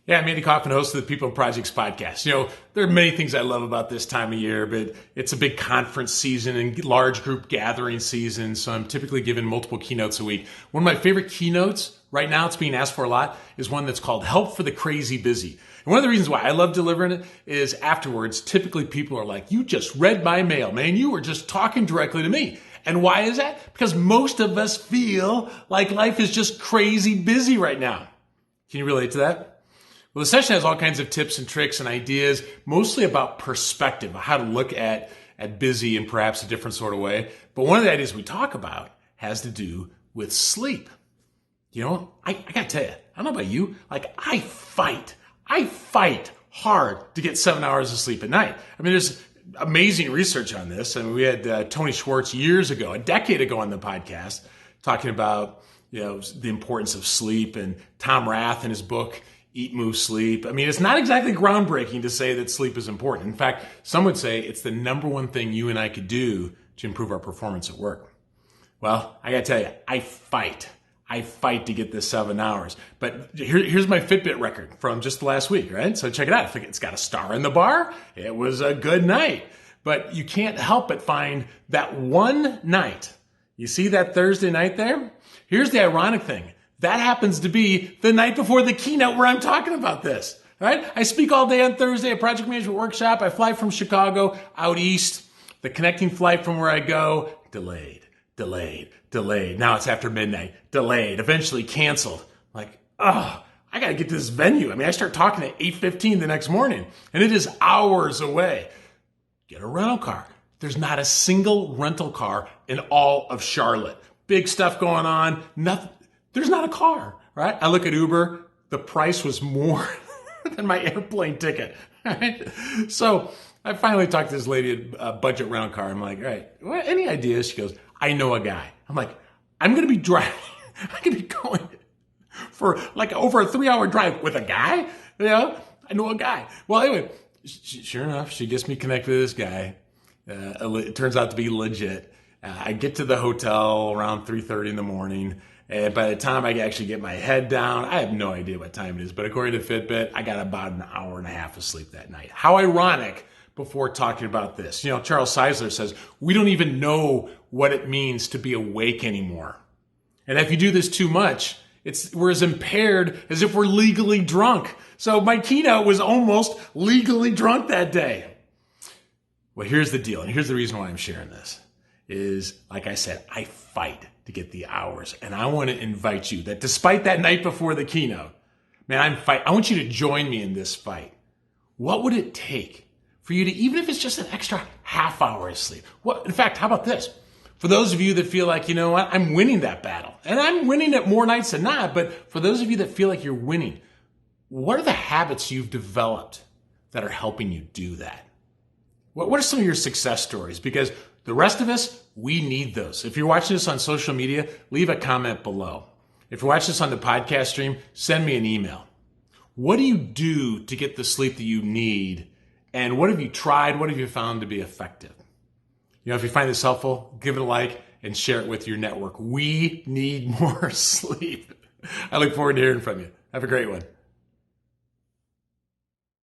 Yeah, I'm Andy Kaufman, host of the People and Projects podcast. There are many things I love about this time of year, but it's a big conference season and large group gathering season, so I'm typically given multiple keynotes a week. One of my favorite keynotes right now, it's being asked for a lot, is one that's called Help for the Crazy Busy. And one of the reasons why I love delivering it is afterwards, typically people are like, you just read my mail, man. You were just talking directly to me. And why is that? Because most of us feel like life is just crazy busy right now. Can you relate to that? Well, the session has all kinds of tips and tricks and ideas, mostly about perspective, how to look at busy in perhaps a different sort of way. But one of the ideas we talk about has to do with sleep. I gotta tell you, I don't know about you, I fight hard to get 7 hours of sleep at night. I mean, there's amazing research on this. I mean, we had Tony Schwartz years ago, a decade ago on the podcast, talking about, the importance of sleep, and Tom Rath in his book, Eat, Move, Sleep. I mean, it's not exactly groundbreaking to say that sleep is important. In fact, some would say it's the number one thing you and I could do to improve our performance at work. Well, I gotta tell you, I fight to get this 7 hours. But here's my Fitbit record from just last week, right? So check it out. It's got a star in the bar. It was a good night. But you can't help but find that one night. You see that Thursday night there? Here's the ironic thing. That happens to be the night before the keynote where I'm talking about this, right? I speak all day on Thursday at Project Management Workshop. I fly from Chicago out east. The connecting flight from where I go, delayed. Now it's after midnight, delayed, eventually canceled. I got to get to this venue. I mean, I start talking at 8:15 the next morning, and it is hours away. Get a rental car. There's not a single rental car in all of Charlotte. Big stuff going on. Nothing. There's not a car, right? I look at Uber. The price was more than my airplane ticket, right? So I finally talked to this lady at a budget rental car. I'm like, all right, any ideas? She goes, I know a guy. I'm like, I'm going to be driving. I'm going to be going for over a 3-hour drive with a guy. I know a guy. Well, anyway, sure enough, she gets me connected with this guy. It turns out to be legit. I get to the hotel around 3:30 in the morning. And by the time I actually get my head down, I have no idea what time it is. But according to Fitbit, I got about an hour and a half of sleep that night. How ironic before talking about this. Charles Czeisler says, we don't even know what it means to be awake anymore. And if you do this too much, we're as impaired as if we're legally drunk. So my keynote was almost legally drunk that day. Well, here's the deal. And here's the reason why I'm sharing this is, like I said, I fight to get the hours. And I want to invite you that despite that night before the keynote, man, I want you to join me in this fight. What would it take for you to, even if it's just an extra half hour of sleep? In fact, how about this? For those of you that feel like, you know what, I'm winning that battle. And I'm winning it more nights than not. But for those of you that feel like you're winning, what are the habits you've developed that are helping you do that? What are some of your success stories? Because the rest of us, we need those. If you're watching this on social media, leave a comment below. If you're watching this on the podcast stream, send me an email. What do you do to get the sleep that you need? And what have you tried? What have you found to be effective? If you find this helpful, give it a like and share it with your network. We need more sleep. I look forward to hearing from you. Have a great one.